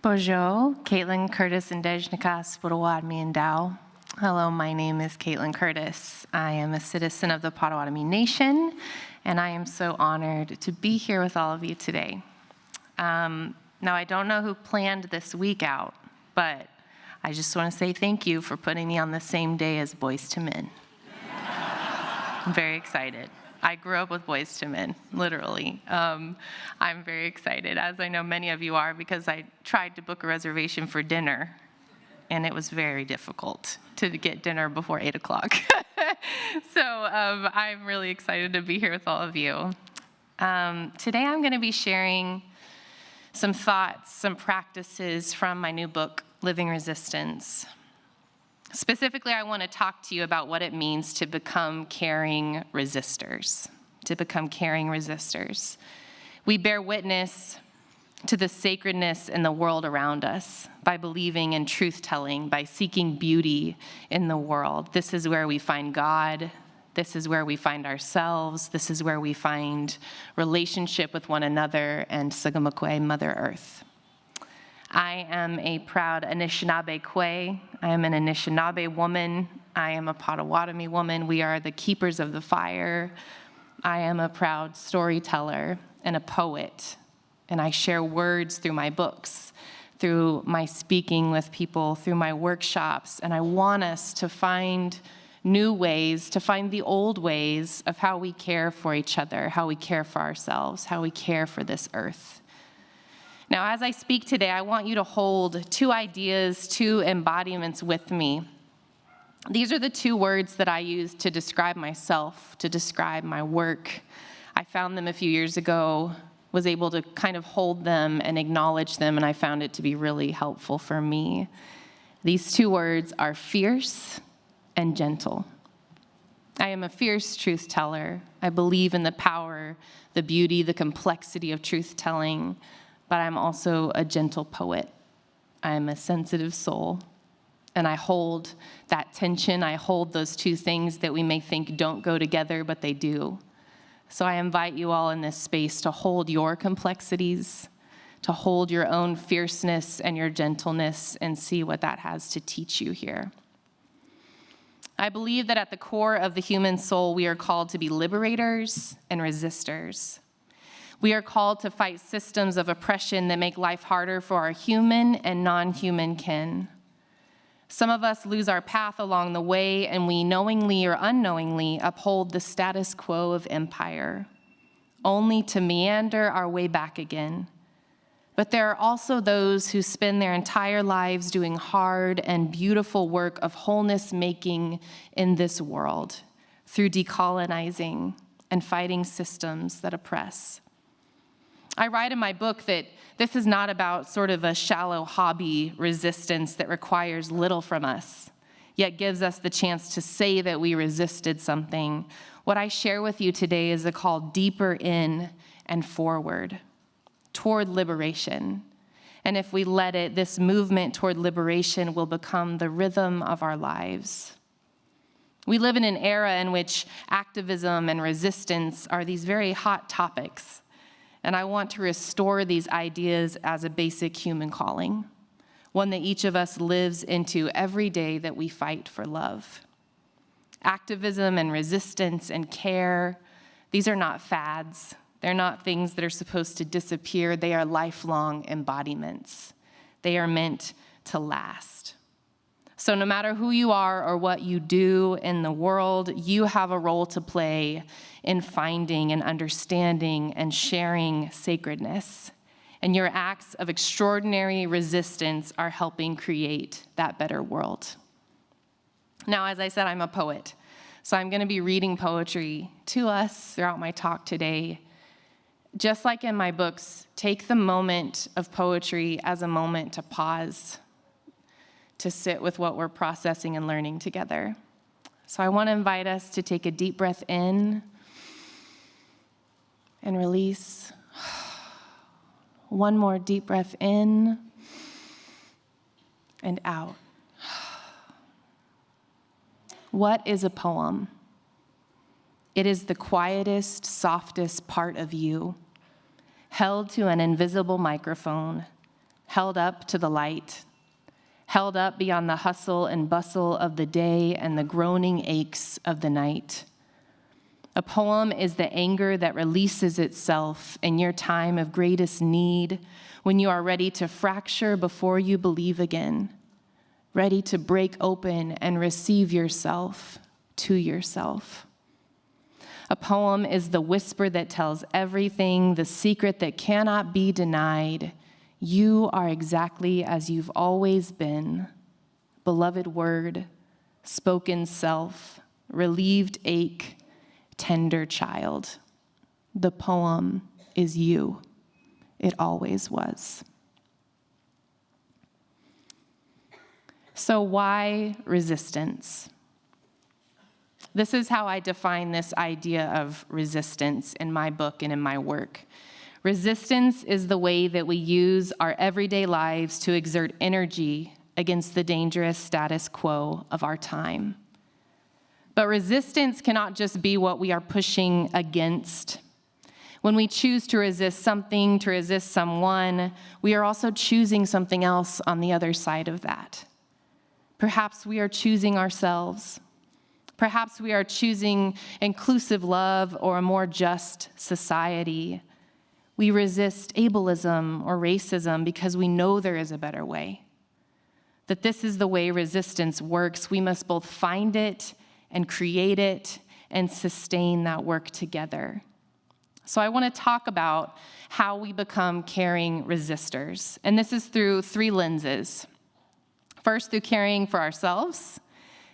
Bonjour, Kaitlin, Curtice, and Dejnikas, Potawatomi, and Dow. Hello, my name is Kaitlin Curtice. I am a citizen of the Potawatomi Nation, and I am so honored to be here with all of you today. Now, I don't know who planned this week out, but I just want to say thank you for putting me on the same day as Boys to Men. I'm very excited. I grew up with Boys to Men, literally. I'm very excited, as I know many of you are, because I tried to book a reservation for dinner, and it was very difficult to get dinner before 8 o'clock. So I'm really excited to be here with all of you. Today I'm going to be sharing some thoughts, some practices from my new book, Living Resistance. Specifically, I want to talk to you about what it means to become caring resistors, We bear witness to the sacredness in the world around us by believing in truth-telling, by seeking beauty in the world. This is where we find God. This is where we find ourselves. This is where we find relationship with one another and Sagamakwe, Mother Earth. I am a proud Anishinaabe Kwe. I am an Anishinaabe woman. I am a Potawatomi woman. We are the keepers of the fire. I am a proud storyteller and a poet, and I share words through my books, through my speaking with people, through my workshops, and I want us to find new ways, to find the old ways of how we care for each other, how we care for ourselves, how we care for this earth. Now, as I speak today, I want you to hold two ideas, two embodiments with me. These are the two words that I use to describe myself, to describe my work. I found them a few years ago, was able to kind of hold them and acknowledge them, and I found it to be really helpful for me. These two words are fierce and gentle. I am a fierce truth teller. I believe in the power, the beauty, the complexity of truth telling. But I'm also a gentle poet. I'm a sensitive soul, and I hold that tension. I hold those two things that we may think don't go together, but they do. So I invite you all in this space to hold your complexities, to hold your own fierceness and your gentleness, and see what that has to teach you here. I believe that at the core of the human soul, we are called to be liberators and resistors. We are called to fight systems of oppression that make life harder for our human and non-human kin. Some of us lose our path along the way, and we knowingly or unknowingly uphold the status quo of empire, only to meander our way back again. But there are also those who spend their entire lives doing hard and beautiful work of wholeness making in this world through decolonizing and fighting systems that oppress. I write in my book that this is not about sort of a shallow hobby resistance that requires little from us, yet gives us the chance to say that we resisted something. What I share with you today is a call deeper in and forward, toward liberation. And if we let it, this movement toward liberation will become the rhythm of our lives. We live in an era in which activism and resistance are these very hot topics. And I want to restore these ideas as a basic human calling, one that each of us lives into every day that we fight for love. Activism and resistance and care, these are not fads. They're not things that are supposed to disappear. They are lifelong embodiments. They are meant to last. So no matter who you are or what you do in the world, you have a role to play in finding and understanding and sharing sacredness. And your acts of extraordinary resistance are helping create that better world. Now, as I said, I'm a poet. So I'm going to be reading poetry to us throughout my talk today. Just like in my books, take the moment of poetry as a moment to pause, to sit with what we're processing and learning together. So I want to invite us to take a deep breath in and release. One more deep breath in and out. What is a poem? It is the quietest, softest part of you, held to an invisible microphone, held up to the light, held up beyond the hustle and bustle of the day and the groaning aches of the night. A poem is the anger that releases itself in your time of greatest need, when you are ready to fracture before you believe again, ready to break open and receive yourself to yourself. A poem is the whisper that tells everything, the secret that cannot be denied. You are exactly as you've always been. Beloved word, spoken self, relieved ache, tender child. The poem is you. It always was. So why resistance? This is how I define this idea of resistance in my book and in my work. Resistance is the way that we use our everyday lives to exert energy against the dangerous status quo of our time. But resistance cannot just be what we are pushing against. When we choose to resist something, to resist someone, we are also choosing something else on the other side of that. Perhaps we are choosing ourselves. Perhaps we are choosing inclusive love or a more just society. We resist ableism or racism because we know there is a better way. That this is the way resistance works. We must both find it and create it and sustain that work together. So I want to talk about how we become caring resistors. And this is through three lenses. First, through caring for ourselves.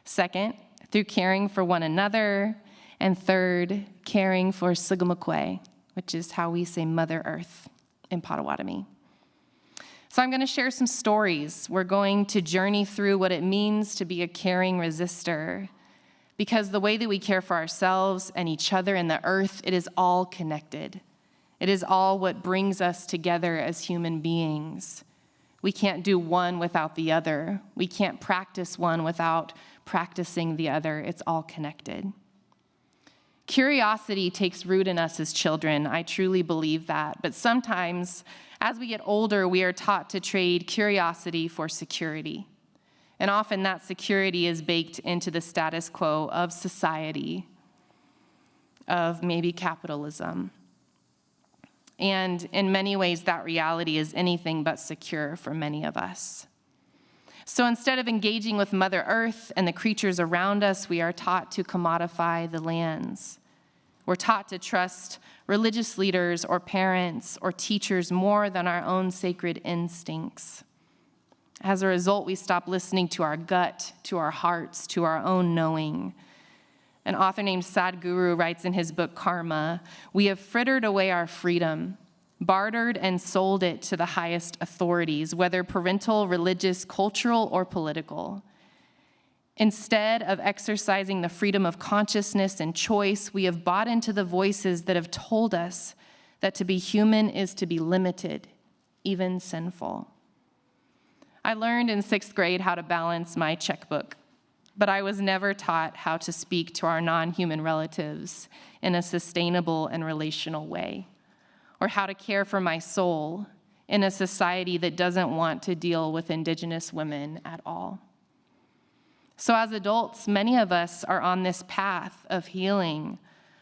Second, through caring for one another. And third, caring for Sugamakwe, which is how we say Mother Earth in Potawatomi. So I'm going to share some stories. We're going to journey through what it means to be a caring resistor, because the way that we care for ourselves and each other and the earth, it is all connected. It is all what brings us together as human beings. We can't do one without the other. We can't practice one without practicing the other. It's all connected. Curiosity takes root in us as children. I truly believe that. But sometimes, as we get older, we are taught to trade curiosity for security. And often that security is baked into the status quo of society, of maybe capitalism. And in many ways, that reality is anything but secure for many of us. So instead of engaging with Mother Earth and the creatures around us, we are taught to commodify the lands. We're taught to trust religious leaders or parents or teachers more than our own sacred instincts. As a result, we stop listening to our gut, to our hearts, to our own knowing. An author named Sadhguru writes in his book, Karma, "We have frittered away our freedom, bartered and sold it to the highest authorities, whether parental, religious, cultural, or political. Instead of exercising the freedom of consciousness and choice, we have bought into the voices that have told us that to be human is to be limited, even sinful." I learned in 6th grade how to balance my checkbook, but I was never taught how to speak to our non-human relatives in a sustainable and relational way, or how to care for my soul in a society that doesn't want to deal with Indigenous women at all. So as adults, many of us are on this path of healing,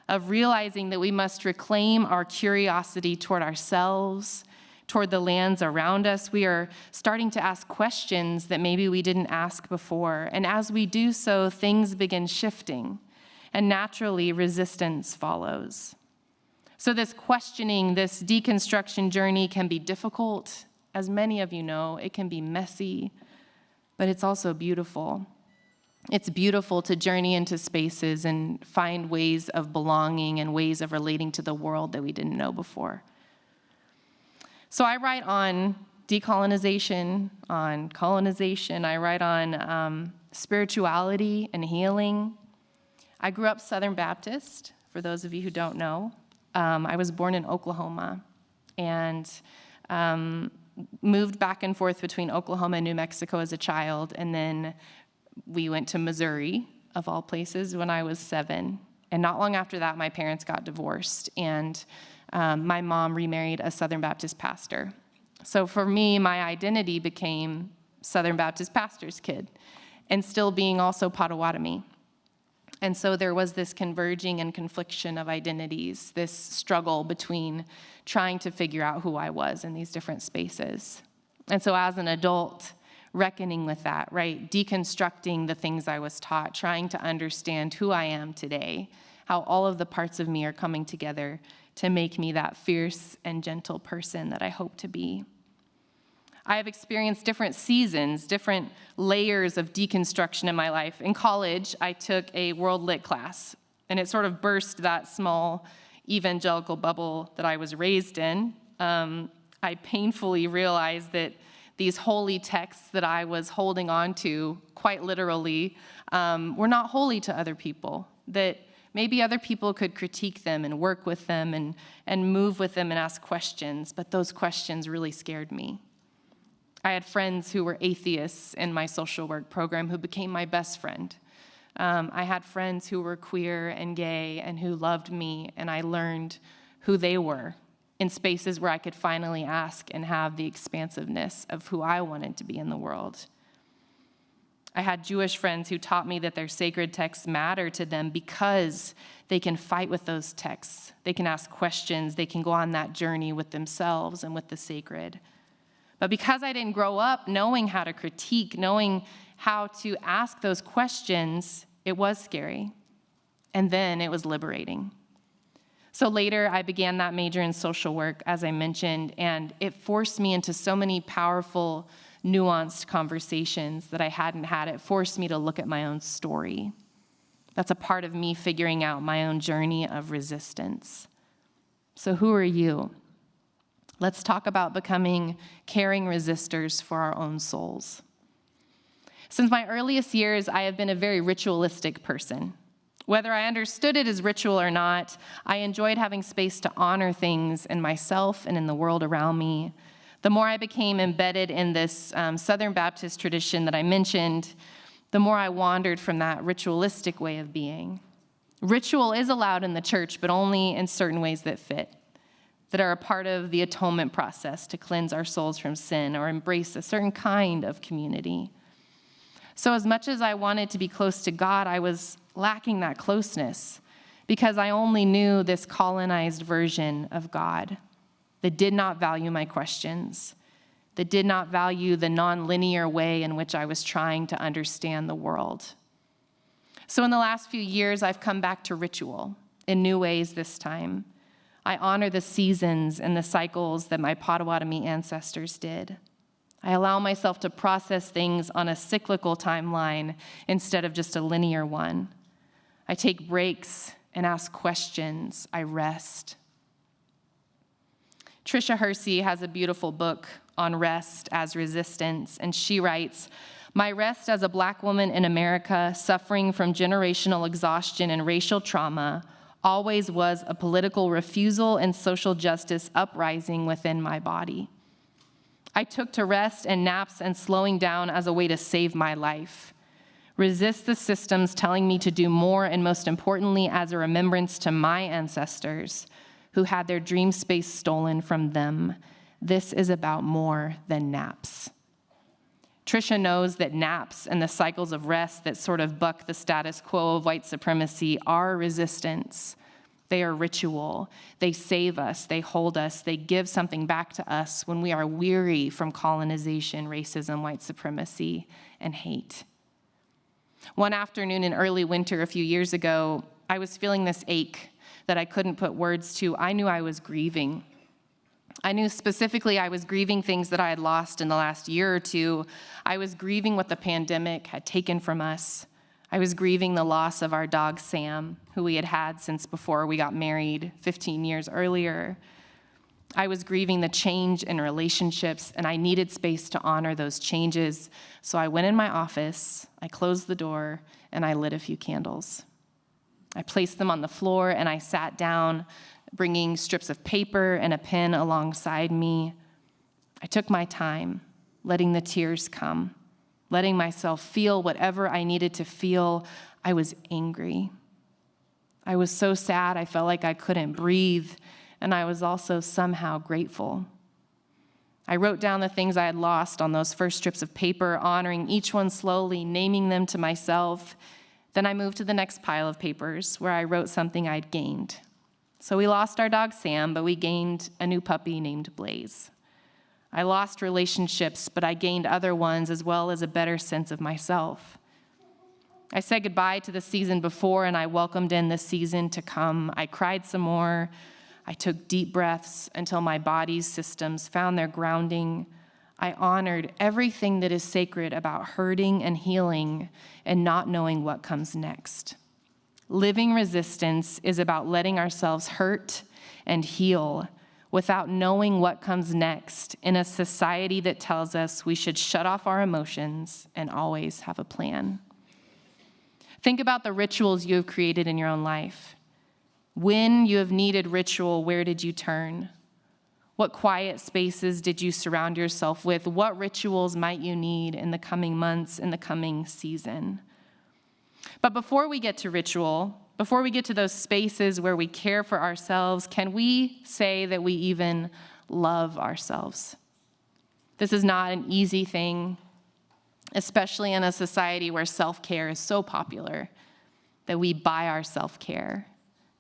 of realizing that we must reclaim our curiosity toward ourselves, toward the lands around us. We are starting to ask questions that maybe we didn't ask before. And as we do so, things begin shifting, and naturally resistance follows. So this questioning, this deconstruction journey can be difficult. As many of you know, it can be messy, but it's also beautiful. It's beautiful to journey into spaces and find ways of belonging and ways of relating to the world that we didn't know before. So I write on decolonization, on colonization. I write on spirituality and healing. I grew up Southern Baptist, for those of you who don't know. I was born in Oklahoma and moved back and forth between Oklahoma and New Mexico as a child, and then we went to Missouri, of all places, when I was 7. And not long after that, my parents got divorced, and my mom remarried a Southern Baptist pastor. So for me, my identity became Southern Baptist pastor's kid, and still being also Potawatomi. And so there was this converging and confliction of identities, this struggle between trying to figure out who I was in these different spaces. And so as an adult, reckoning with that, right? Deconstructing the things I was taught, trying to understand who I am today, how all of the parts of me are coming together to make me that fierce and gentle person that I hope to be. I have experienced different seasons, different layers of deconstruction in my life. In college, I took a world lit class, and it sort of burst that small evangelical bubble that I was raised in. I painfully realized that these holy texts that I was holding on to, quite literally, were not holy to other people, that maybe other people could critique them and work with them and move with them and ask questions, but those questions really scared me. I had friends who were atheists in my social work program who became my best friend. I had friends who were queer and gay and who loved me, and I learned who they were in spaces where I could finally ask and have the expansiveness of who I wanted to be in the world. I had Jewish friends who taught me that their sacred texts matter to them because they can fight with those texts. They can ask questions. They can go on that journey with themselves and with the sacred. But because I didn't grow up knowing how to critique, knowing how to ask those questions, it was scary. And then it was liberating. So later, I began that major in social work, as I mentioned, and it forced me into so many powerful, nuanced conversations that I hadn't had. It forced me to look at my own story. That's a part of me figuring out my own journey of resistance. So who are you? Let's talk about becoming caring resistors for our own souls. Since my earliest years, I have been a very ritualistic person. Whether I understood it as ritual or not, I enjoyed having space to honor things in myself and in the world around me. The more I became embedded in this Southern Baptist tradition that I mentioned, the more I wandered from that ritualistic way of being. Ritual is allowed in the church, but only in certain ways that fit, that are a part of the atonement process to cleanse our souls from sin or embrace a certain kind of community. So as much as I wanted to be close to God, I was lacking that closeness because I only knew this colonized version of God that did not value my questions, that did not value the nonlinear way in which I was trying to understand the world. So in the last few years, I've come back to ritual in new ways this time. I honor the seasons and the cycles that my Potawatomi ancestors did. I allow myself to process things on a cyclical timeline instead of just a linear one. I take breaks and ask questions. I rest. Tricia Hersey has a beautiful book on rest as resistance, and she writes, "My rest as a Black woman in America suffering from generational exhaustion and racial trauma always was a political refusal and social justice uprising within my body. I took to rest and naps and slowing down as a way to save my life. Resist the systems telling me to do more, and most importantly, as a remembrance to my ancestors who had their dream space stolen from them. This is about more than naps." Tricia knows that naps and the cycles of rest that sort of buck the status quo of white supremacy are resistance. They are ritual. They save us. They hold us. They give something back to us when we are weary from colonization, racism, white supremacy, and hate. One afternoon in early winter a few years ago, I was feeling this ache that I couldn't put words to. I knew I was grieving. I knew specifically I was grieving things that I had lost in the last year or two. I was grieving what the pandemic had taken from us. I was grieving the loss of our dog, Sam, who we had had since before we got married 15 years earlier. I was grieving the change in relationships, and I needed space to honor those changes. So I went in my office, I closed the door, and I lit a few candles. I placed them on the floor, and I sat down, bringing strips of paper and a pen alongside me. I took my time, letting the tears come, letting myself feel whatever I needed to feel. I was angry. I was so sad I felt like I couldn't breathe, and I was also somehow grateful. I wrote down the things I had lost on those first strips of paper, honoring each one slowly, naming them to myself. Then I moved to the next pile of papers where I wrote something I'd gained. So we lost our dog Sam, but we gained a new puppy named Blaze. I lost relationships, but I gained other ones as well as a better sense of myself. I said goodbye to the season before, and I welcomed in the season to come. I cried some more. I took deep breaths until my body's systems found their grounding. I honored everything that is sacred about hurting and healing and not knowing what comes next. Living resistance is about letting ourselves hurt and heal without knowing what comes next in a society that tells us we should shut off our emotions and always have a plan. Think about the rituals you have created in your own life. When you have needed ritual, where did you turn? What quiet spaces did you surround yourself with? What rituals might you need in the coming months, in the coming season? But before we get to ritual, before we get to those spaces where we care for ourselves, can we say that we even love ourselves? This is not an easy thing, especially in a society where self-care is so popular, that we buy our self-care,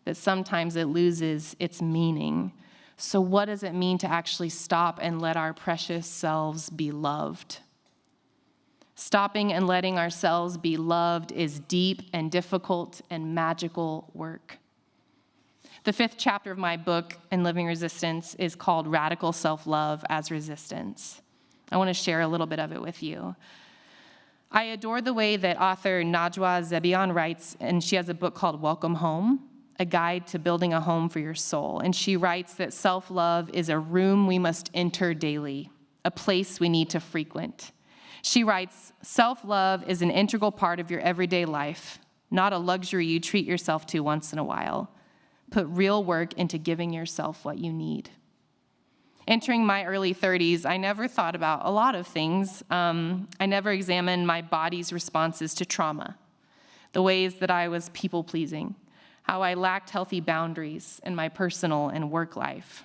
that sometimes it loses its meaning. So what does it mean to actually stop and let our precious selves be loved? Stopping and letting ourselves be loved is deep and difficult and magical work. The 5th chapter of my book, In Living Resistance, is called Radical Self-Love as Resistance. I want to share a little bit of it with you. I adore the way that author Najwa Zebian writes, and she has a book called Welcome Home, a guide to building a home for your soul. And she writes that self-love is a room we must enter daily, a place we need to frequent. She writes, self-love is an integral part of your everyday life, not a luxury you treat yourself to once in a while. Put real work into giving yourself what you need. Entering my early 30s, I never thought about a lot of things. I never examined my body's responses to trauma, the ways that I was people-pleasing, how I lacked healthy boundaries in my personal and work life,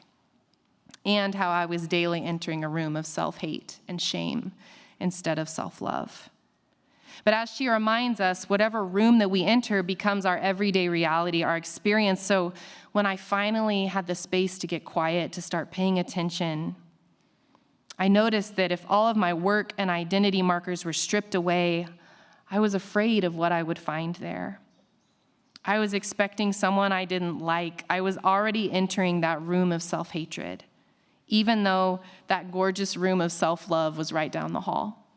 and how I was daily entering a room of self-hate and shame instead of self-love. But as she reminds us, whatever room that we enter becomes our everyday reality, our experience. So when I finally had the space to get quiet, to start paying attention, I noticed that if all of my work and identity markers were stripped away, I was afraid of what I would find there. I was expecting someone I didn't like. I was already entering that room of self-hatred, even though that gorgeous room of self-love was right down the hall,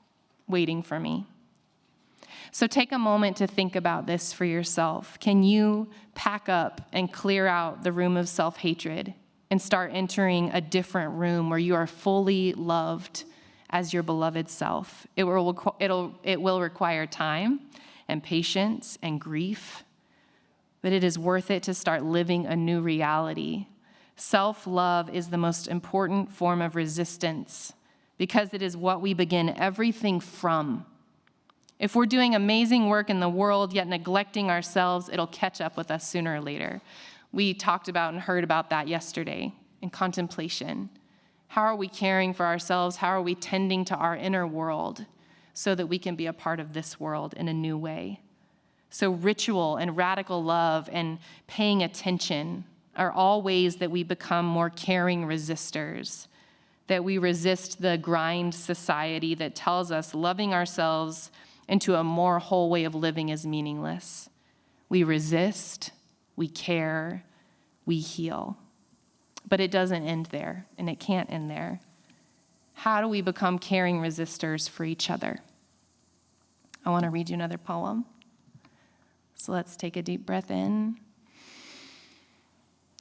waiting for me. So take a moment to think about this for yourself. Can you pack up and clear out the room of self-hatred and start entering a different room where you are fully loved as your beloved self? It will require time and patience and grief, but it is worth it to start living a new reality. Self-love is the most important form of resistance because it is what we begin everything from. If we're doing amazing work in the world yet neglecting ourselves, it'll catch up with us sooner or later. We talked about and heard about that yesterday in contemplation. How are we caring for ourselves? How are we tending to our inner world so that we can be a part of this world in a new way? So ritual and radical love and paying attention are all ways that we become more caring resistors, that we resist the grind society that tells us loving ourselves into a more whole way of living is meaningless. We resist, we care, we heal. But it doesn't end there, and it can't end there. How do we become caring resistors for each other? I want to read you another poem. So let's take a deep breath in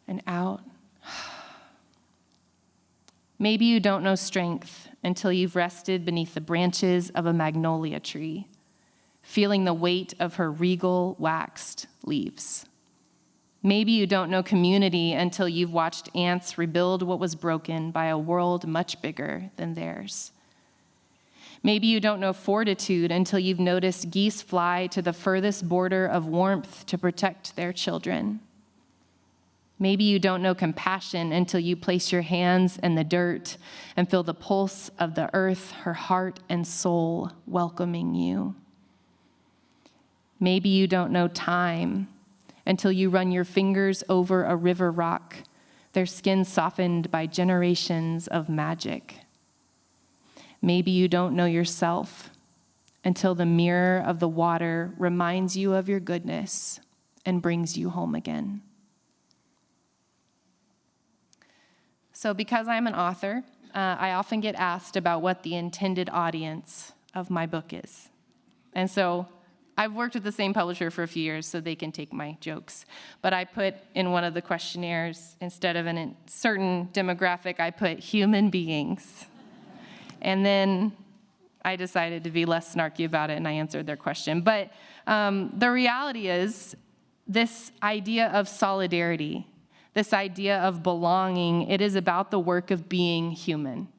and out. Maybe you don't know strength until you've rested beneath the branches of a magnolia tree, feeling the weight of her regal, waxed leaves. Maybe you don't know community until you've watched ants rebuild what was broken by a world much bigger than theirs. Maybe you don't know fortitude until you've noticed geese fly to the furthest border of warmth to protect their children. Maybe you don't know compassion until you place your hands in the dirt and feel the pulse of the earth, her heart and soul welcoming you. Maybe you don't know time until you run your fingers over a river rock, their skin softened by generations of magic. Maybe you don't know yourself until the mirror of the water reminds you of your goodness and brings you home again. So because I'm an author, I often get asked about what the intended audience of my book is. And so I've worked with the same publisher for a few years, so they can take my jokes. But I put in one of the questionnaires, instead of a certain demographic, I put human beings. And then I decided to be less snarky about it, and I answered their question. But the reality is, this idea of solidarity, this idea of belonging, it is about the work of being human.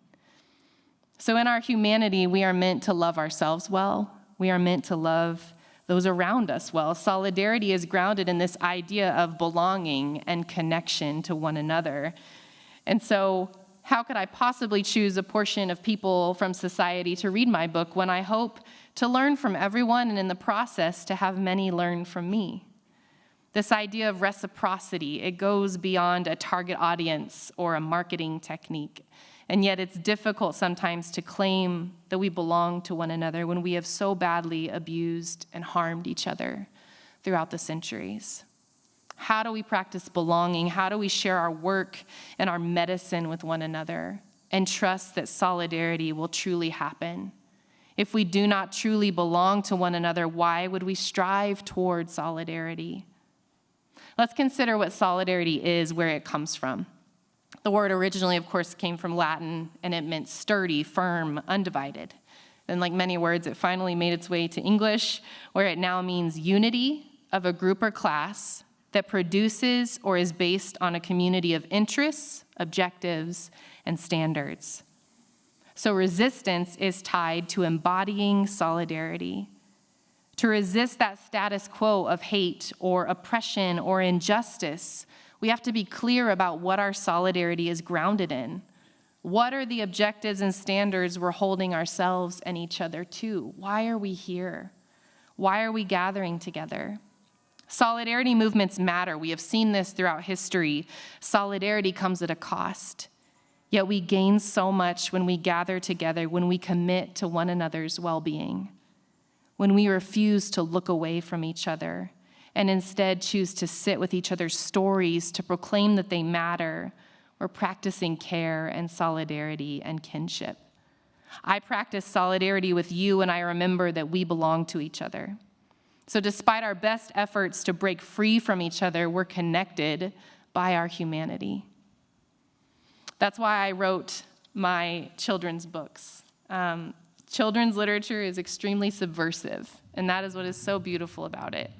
So in our humanity, we are meant to love ourselves well. We are meant to love those around us well. Solidarity is grounded in this idea of belonging and connection to one another. And so how could I possibly choose a portion of people from society to read my book when I hope to learn from everyone and in the process to have many learn from me? This idea of reciprocity, it goes beyond a target audience or a marketing technique. And yet it's difficult sometimes to claim that we belong to one another when we have so badly abused and harmed each other throughout the centuries. How do we practice belonging? How do we share our work and our medicine with one another and trust that solidarity will truly happen? If we do not truly belong to one another, why would we strive toward solidarity? Let's consider what solidarity is, where it comes from. The word originally, of course, came from Latin, and it meant sturdy, firm, undivided. And like many words, it finally made its way to English, where it now means unity of a group or class that produces or is based on a community of interests, objectives, and standards. So resistance is tied to embodying solidarity. To resist that status quo of hate or oppression or injustice, we have to be clear about what our solidarity is grounded in. What are the objectives and standards we're holding ourselves and each other to? Why are we here? Why are we gathering together? Solidarity movements matter. We have seen this throughout history. Solidarity comes at a cost. Yet we gain so much when we gather together, when we commit to one another's well-being, when we refuse to look away from each other, and instead choose to sit with each other's stories to proclaim that they matter. We're practicing care and solidarity and kinship. I practice solidarity with you, and I remember that we belong to each other. So despite our best efforts to break free from each other, we're connected by our humanity. That's why I wrote my children's books. Children's literature is extremely subversive, and that is what is so beautiful about it.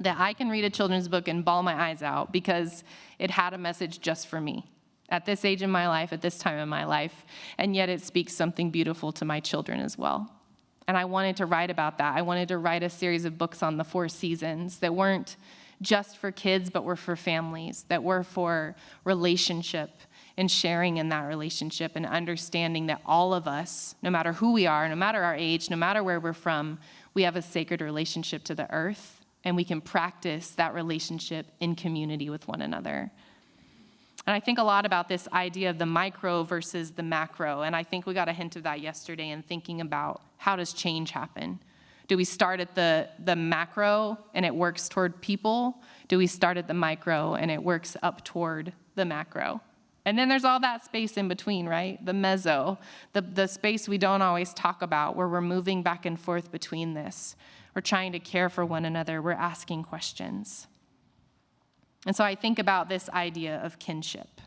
That I can read a children's book and bawl my eyes out because it had a message just for me at this age in my life, at this time in my life, and yet it speaks something beautiful to my children as well. And I wanted to write about that. I wanted to write a series of books on the 4 seasons that weren't just for kids, but were for families, that were for relationship and sharing in that relationship and understanding that all of us, no matter who we are, no matter our age, no matter where we're from, we have a sacred relationship to the earth. And we can practice that relationship in community with one another. And I think a lot about this idea of the micro versus the macro, and I think we got a hint of that yesterday in thinking about how does change happen? Do we start at the macro and it works toward people? Do we start at the micro and it works up toward the macro? And then there's all that space in between, right? The mezzo, the space we don't always talk about, where we're moving back and forth between this. We're trying to care for one another. We're asking questions. And so I think about this idea of kinship.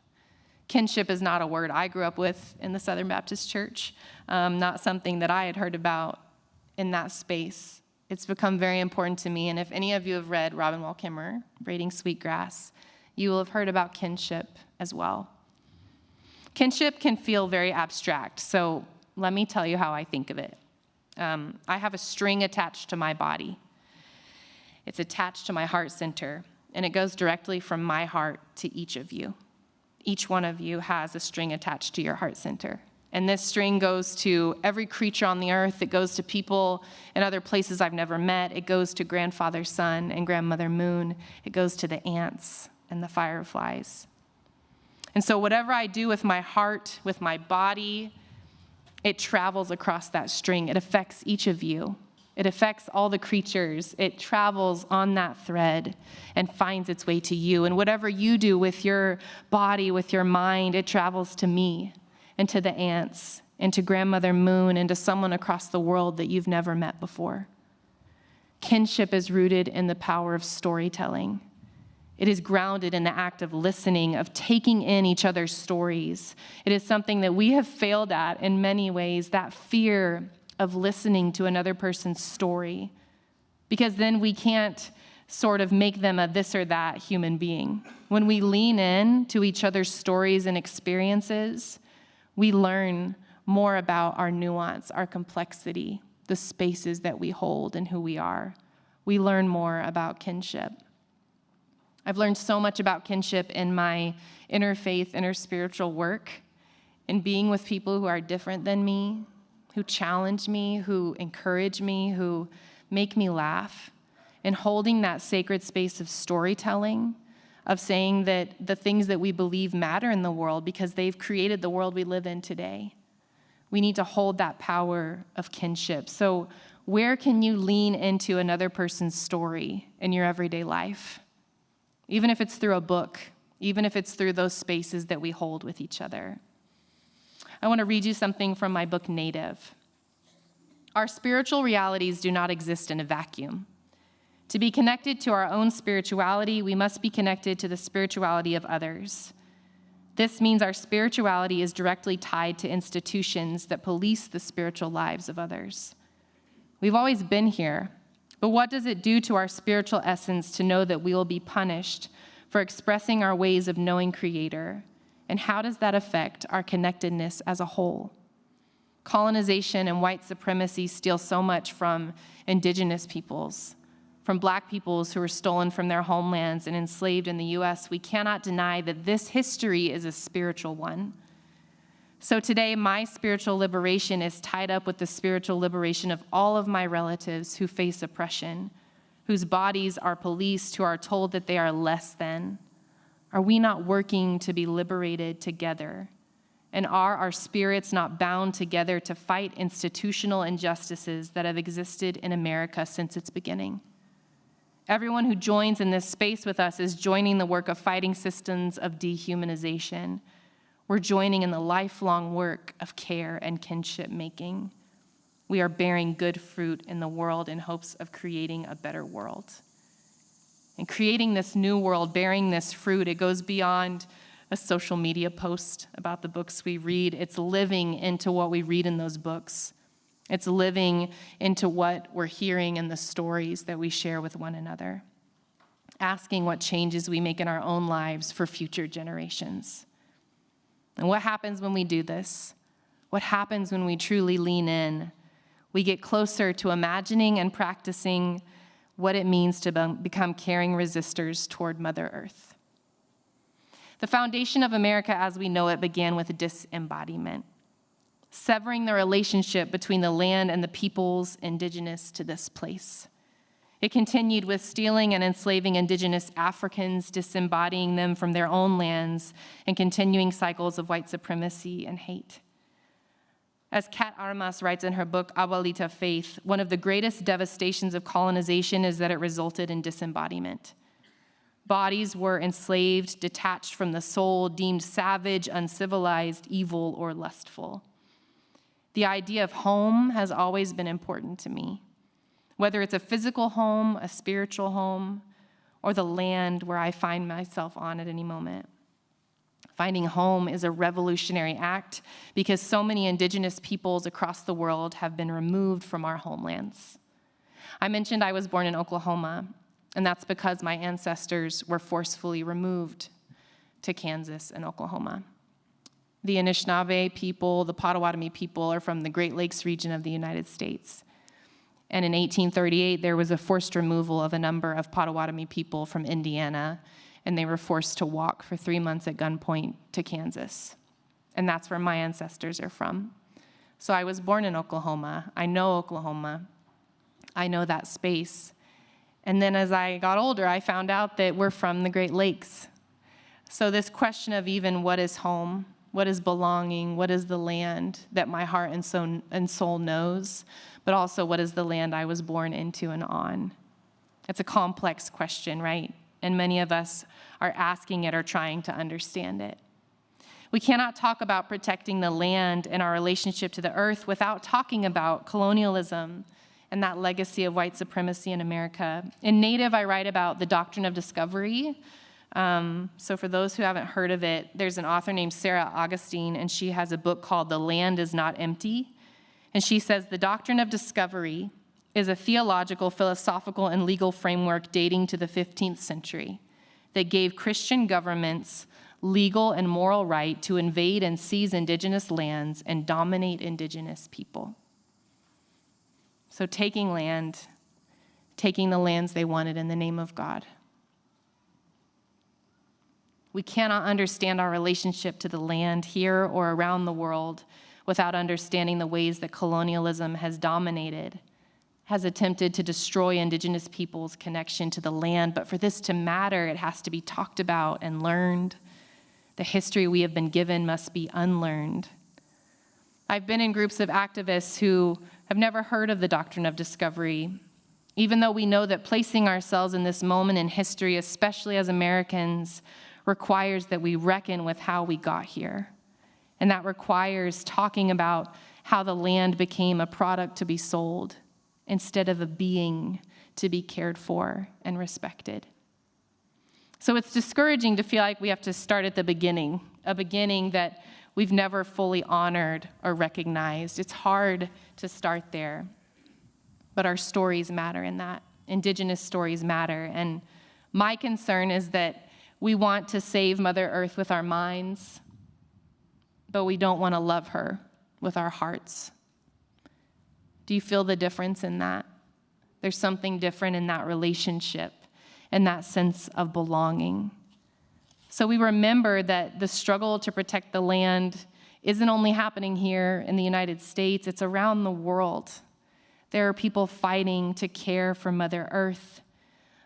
Kinship is not a word I grew up with in the Southern Baptist Church, not something that I had heard about in that space. It's become very important to me, and if any of you have read Robin Wall Kimmerer, Braiding Sweetgrass, you will have heard about kinship as well. Kinship can feel very abstract, so let me tell you how I think of it. I have a string attached to my body. It's attached to my heart center. and it goes directly from my heart to each of you. Each one of you has a string attached to your heart center. And this string goes to every creature on the earth. It goes to people in other places I've never met. It goes to Grandfather Sun and Grandmother Moon. It goes to the ants and the fireflies. And so whatever I do with my heart, with my body, it travels across that string. It affects each of you. It affects all the creatures. It travels on that thread and finds its way to you. And whatever you do with your body, with your mind, it travels to me and to the ants and to Grandmother Moon and to someone across the world that you've never met before. Kinship is rooted in the power of storytelling. It is grounded in the act of listening, of taking in each other's stories. It is something that we have failed at in many ways, that fear of listening to another person's story, because then we can't sort of make them a this or that human being. When we lean in to each other's stories and experiences, we learn more about our nuance, our complexity, the spaces that we hold and who we are. We learn more about kinship. I've learned so much about kinship in my interfaith, interspiritual work, in being with people who are different than me, who challenge me, who encourage me, who make me laugh, and holding that sacred space of storytelling, of saying that the things that we believe matter in the world because they've created the world we live in today. We need to hold that power of kinship. So where can you lean into another person's story in your everyday life? Even if it's through a book, even if it's through those spaces that we hold with each other. I want to read you something from my book, Native. Our spiritual realities do not exist in a vacuum. To be connected to our own spirituality, we must be connected to the spirituality of others. This means our spirituality is directly tied to institutions that police the spiritual lives of others. We've always been here, but what does it do to our spiritual essence to know that we will be punished for expressing our ways of knowing Creator? And how does that affect our connectedness as a whole? Colonization and white supremacy steal so much from indigenous peoples, from Black peoples who were stolen from their homelands and enslaved in the U.S. We cannot deny that this history is a spiritual one. So today, my spiritual liberation is tied up with the spiritual liberation of all of my relatives who face oppression, whose bodies are policed, who are told that they are less than. Are we not working to be liberated together? And are our spirits not bound together to fight institutional injustices that have existed in America since its beginning? Everyone who joins in this space with us is joining the work of fighting systems of dehumanization. We're joining in the lifelong work of care and kinship making. We are bearing good fruit in the world in hopes of creating a better world. And creating this new world, bearing this fruit, it goes beyond a social media post about the books we read. It's living into what we read in those books. It's living into what we're hearing in the stories that we share with one another. Asking what changes we make in our own lives for future generations. And what happens when we do this? What happens when we truly lean in? We get closer to imagining and practicing what it means to become caring resistors toward Mother Earth. The foundation of America as we know it began with disembodiment, severing the relationship between the land and the peoples indigenous to this place. It continued with stealing and enslaving indigenous Africans, disembodying them from their own lands, and continuing cycles of white supremacy and hate. As Kat Armas writes in her book, Abuelita Faith, one of the greatest devastations of colonization is that it resulted in disembodiment. Bodies were enslaved, detached from the soul, deemed savage, uncivilized, evil, or lustful. The idea of home has always been important to me, whether it's a physical home, a spiritual home, or the land where I find myself on at any moment. Finding home is a revolutionary act because so many indigenous peoples across the world have been removed from our homelands. I mentioned I was born in Oklahoma, and that's because my ancestors were forcefully removed to Kansas and Oklahoma. The Anishinaabe people, the Potawatomi people, are from the Great Lakes region of the United States. And in 1838, there was a forced removal of a number of Potawatomi people from Indiana, and they were forced to walk for 3 months at gunpoint to Kansas. And that's where my ancestors are from. So I was born in Oklahoma. I know Oklahoma. I know that space. And then as I got older, I found out that we're from the Great Lakes. So this question of even what is home, what is belonging, what is the land that my heart and soul knows, but also what is the land I was born into and on? It's a complex question, right? And many of us are asking it or trying to understand it. We cannot talk about protecting the land and our relationship to the earth without talking about colonialism and that legacy of white supremacy in America. In Native, I write about the doctrine of discovery. So for those who haven't heard of it, there's an author named Sarah Augustine, and she has a book called The Land is Not Empty. And she says, the doctrine of discovery is a theological, philosophical, and legal framework dating to the 15th century that gave Christian governments legal and moral right to invade and seize indigenous lands and dominate indigenous people. So taking land, taking the lands they wanted in the name of God. We cannot understand our relationship to the land here or around the world without understanding the ways that colonialism has dominated, has attempted to destroy indigenous people's connection to the land. But for this to matter, it has to be talked about and learned. The history we have been given must be unlearned. I've been in groups of activists who have never heard of the doctrine of discovery, even though we know that placing ourselves in this moment in history, especially as Americans, requires that we reckon with how we got here. And that requires talking about how the land became a product to be sold instead of a being to be cared for and respected. So it's discouraging to feel like we have to start at the beginning, a beginning that we've never fully honored or recognized. It's hard to start there, but our stories matter in that. Indigenous stories matter. And my concern is that we want to save Mother Earth with our minds, but we don't want to love her with our hearts. Do you feel the difference in that? There's something different in that relationship and that sense of belonging. So we remember that the struggle to protect the land isn't only happening here in the United States, it's around the world. There are people fighting to care for Mother Earth.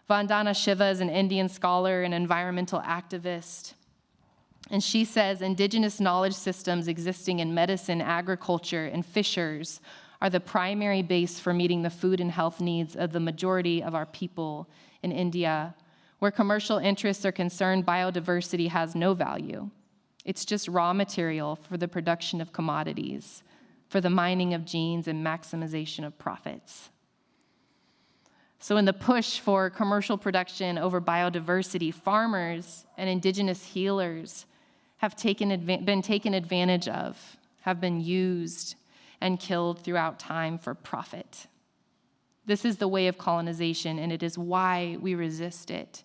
Vandana Shiva is an Indian scholar and environmental activist. And she says indigenous knowledge systems existing in medicine, agriculture, and fishers are the primary base for meeting the food and health needs of the majority of our people in India. Where commercial interests are concerned, biodiversity has no value. It's just raw material for the production of commodities, for the mining of genes and maximization of profits. So in the push for commercial production over biodiversity, farmers and indigenous healers have been taken advantage of, have been used and killed throughout time for profit. This is the way of colonization, and it is why we resist it.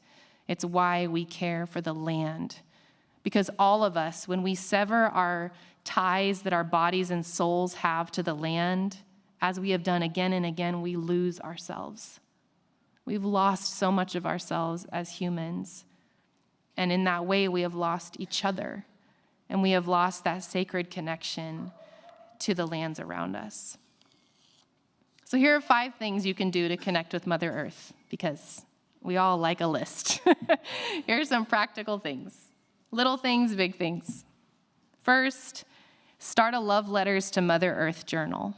It's why we care for the land. Because all of us, when we sever our ties that our bodies and souls have to the land, as we have done again and again, we lose ourselves. We've lost so much of ourselves as humans. And in that way, we have lost each other. And we have lost that sacred connection to the lands around us. So here are 5 things you can do to connect with Mother Earth, because we all like a list. Here are some practical things. Little things, big things. First, start a love letters to Mother Earth journal.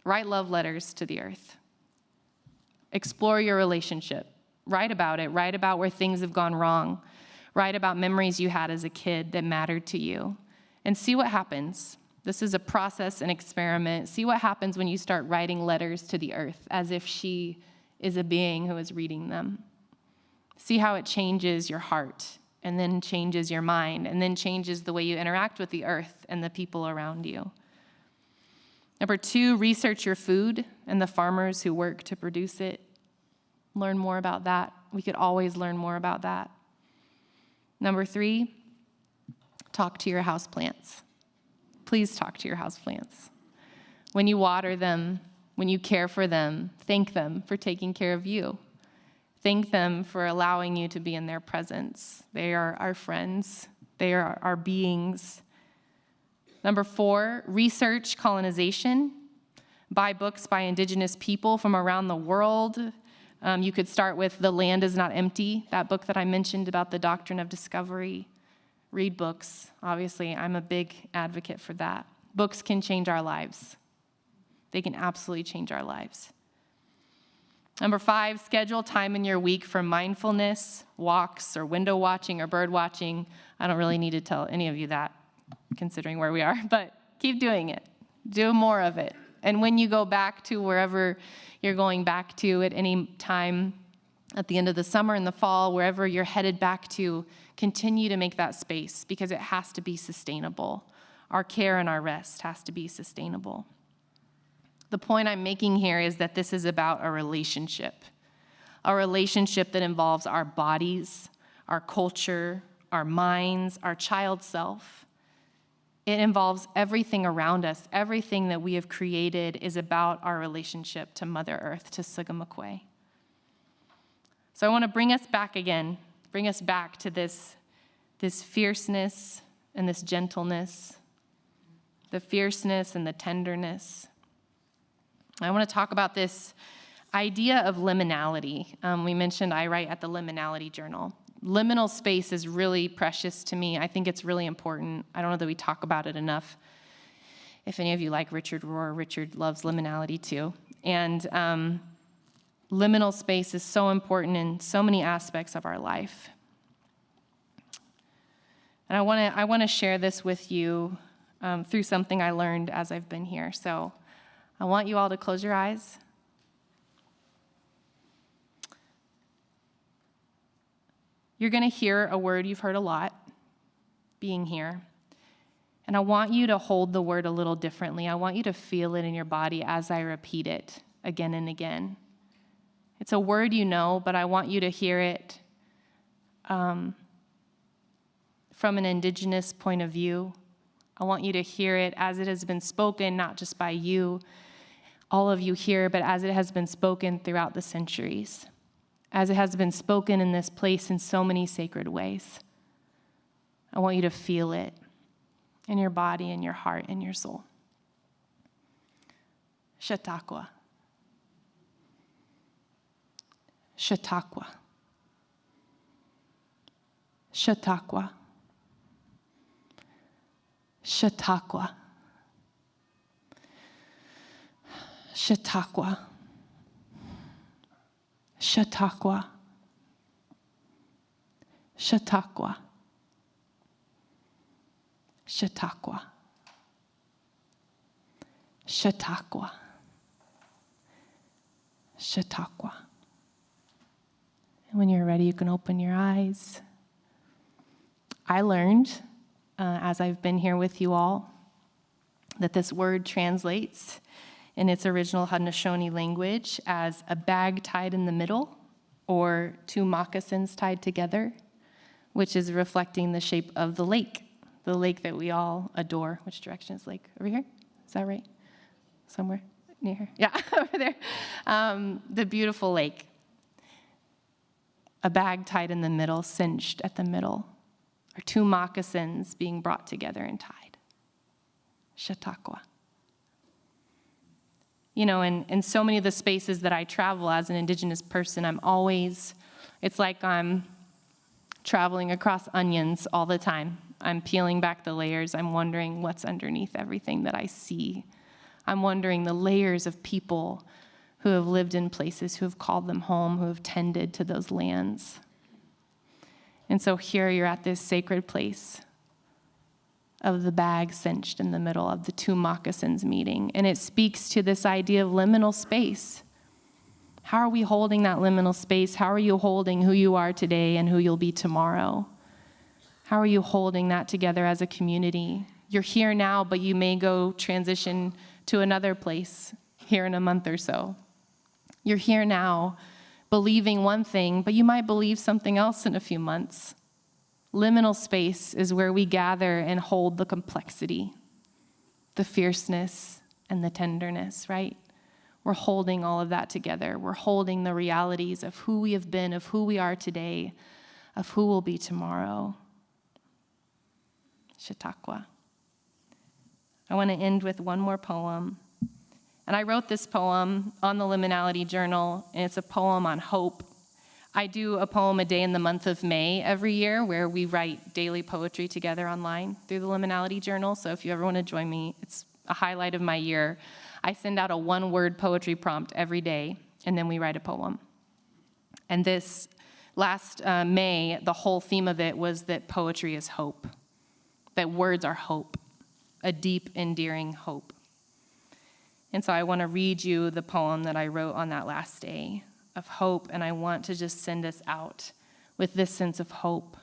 Write love letters to the earth. Explore your relationship. Write about it. Write about where things have gone wrong. Write about memories you had as a kid that mattered to you. And see what happens. This is a process, an experiment. See what happens when you start writing letters to the earth as if she is a being who is reading them. See how it changes your heart, and then changes your mind, and then changes the way you interact with the earth and the people around you. Number 2, research your food and the farmers who work to produce it. Learn more about that. We could always learn more about that. Number 3, talk to your houseplants. Please talk to your houseplants. When you water them, When you care for them, thank them for taking care of you. Thank them for allowing you to be in their presence. They are our friends. They are our beings. Number 4, research colonization. Buy books by indigenous people from around the world. You could start with The Land Is Not Empty, that book that I mentioned about the doctrine of discovery. Read books. Obviously, I'm a big advocate for that. Books can change our lives. They can absolutely change our lives. Number 5, schedule time in your week for mindfulness, walks, or window watching, or bird watching. I don't really need to tell any of you that, considering where we are, but keep doing it. Do more of it. And when you go back to wherever you're going back to at any time, at the end of the summer, in the fall, wherever you're headed back to, continue to make that space, because it has to be sustainable. Our care and our rest has to be sustainable. The point I'm making here is that this is about a relationship that involves our bodies, our culture, our minds, our child self. It involves everything around us. Everything that we have created is about our relationship to Mother Earth, to Sugamakwe. So I want to bring us back to this fierceness and this gentleness, the fierceness and the tenderness. I want to talk about this idea of liminality. We mentioned I write at the Liminality Journal. Liminal space is really precious to me. I think it's really important. I don't know that we talk about it enough. If any of you like Richard Rohr, Richard loves liminality too. And liminal space is so important in so many aspects of our life. And I want to share this with you through something I learned as I've been here. So I want you all to close your eyes. You're going to hear a word you've heard a lot, being here. And I want you to hold the word a little differently. I want you to feel it in your body as I repeat it again and again. It's a word you know, but I want you to hear it from an indigenous point of view. I want you to hear it as it has been spoken, not just by you, all of you here, but as it has been spoken throughout the centuries, as it has been spoken in this place in so many sacred ways. I want you to feel it in your body, in your heart, in your soul. Chautauqua. Chautauqua. Chautauqua. Chautauqua. Chautauqua. Chautauqua. Chautauqua. Chautauqua. Chautauqua. Chautauqua. And when you're ready, you can open your eyes. I learned, as I've been here with you all, that this word translates in its original Haudenosaunee language as a bag tied in the middle, or 2 moccasins tied together, which is reflecting the shape of the lake that we all adore. Which direction is the lake? Over here? Is that right? Somewhere near here? Yeah, over there. The beautiful lake. A bag tied in the middle, cinched at the middle, or 2 moccasins being brought together and tied. Chautauqua. You know, in so many of the spaces that I travel as an indigenous person, it's like I'm traveling across onions all the time. I'm peeling back the layers. I'm wondering what's underneath everything that I see. I'm wondering the layers of people who have lived in places, who have called them home, who have tended to those lands. And so here you're at this sacred place of the bag cinched in the middle of the 2 moccasins meeting. And it speaks to this idea of liminal space. How are we holding that liminal space? How are you holding who you are today and who you'll be tomorrow? How are you holding that together as a community? You're here now, but you may go transition to another place here in a month or so. You're here now believing one thing, but you might believe something else in a few months. Liminal space is where we gather and hold the complexity, the fierceness, and the tenderness, right? We're holding all of that together. We're holding the realities of who we have been, of who we are today, of who we'll be tomorrow. Chautauqua. I want to end with one more poem. And I wrote this poem on the Liminality Journal, and it's a poem on hope. I do a poem a day in the month of May every year where we write daily poetry together online through the Liminality Journal. So if you ever want to join me, it's a highlight of my year. I send out a one-word poetry prompt every day, and then we write a poem. And this last May, the whole theme of it was that poetry is hope, that words are hope, a deep, endearing hope. And so I want to read you the poem that I wrote on that last day of hope, and I want to just send us out with this sense of hope,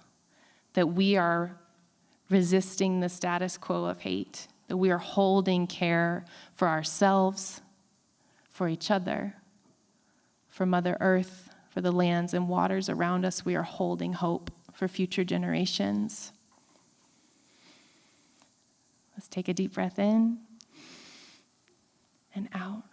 that we are resisting the status quo of hate, that we are holding care for ourselves, for each other, for Mother Earth, for the lands and waters around us. We are holding hope for future generations. Let's take a deep breath in and out.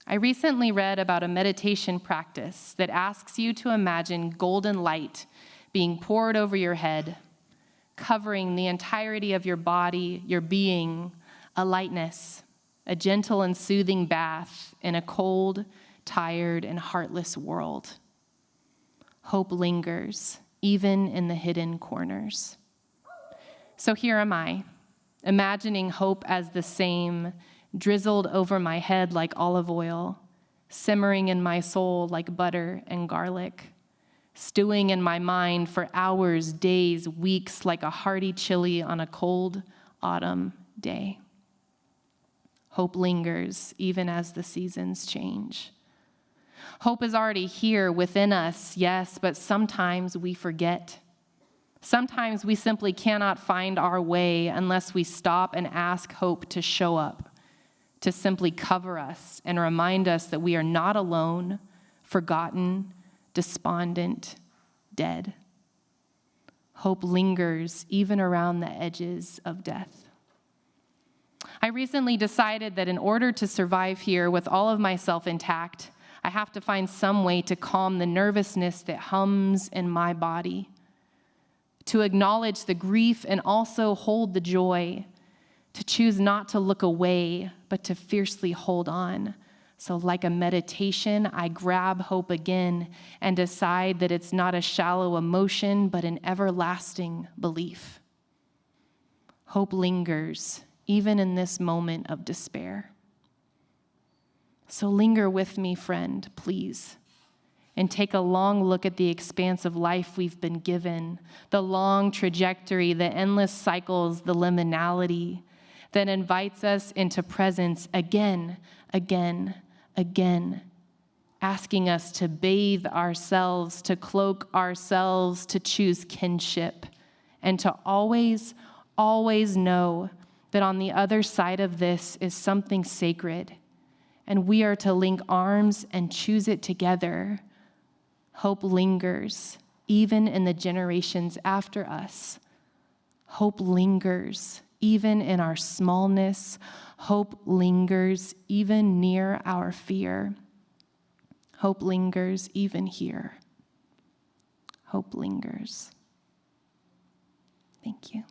I recently read about a meditation practice that asks you to imagine golden light being poured over your head, covering the entirety of your body, your being, a lightness, a gentle and soothing bath in a cold, tired, and heartless world. Hope lingers, even in the hidden corners. So here am I, imagining hope as the same, drizzled over my head like olive oil, simmering in my soul like butter and garlic, stewing in my mind for hours, days, weeks, like a hearty chili on a cold autumn day. Hope lingers even as the seasons change. Hope is already here within us, yes, but sometimes we forget. Sometimes we simply cannot find our way unless we stop and ask hope to show up, to simply cover us and remind us that we are not alone, forgotten, despondent, dead. Hope lingers even around the edges of death. I recently decided that in order to survive here with all of myself intact, I have to find some way to calm the nervousness that hums in my body, to acknowledge the grief and also hold the joy, to choose not to look away, but to fiercely hold on. So like a meditation, I grab hope again and decide that it's not a shallow emotion, but an everlasting belief. Hope lingers, even in this moment of despair. So linger with me, friend, please, and take a long look at the expanse of life we've been given, the long trajectory, the endless cycles, the liminality that invites us into presence again, again, again, asking us to bathe ourselves, to cloak ourselves, to choose kinship, and to always, always know that on the other side of this is something sacred, and we are to link arms and choose it together. Hope lingers, even in the generations after us. Hope lingers, even in our smallness. Hope lingers, even near our fear. Hope lingers, even here. Hope lingers. Thank you.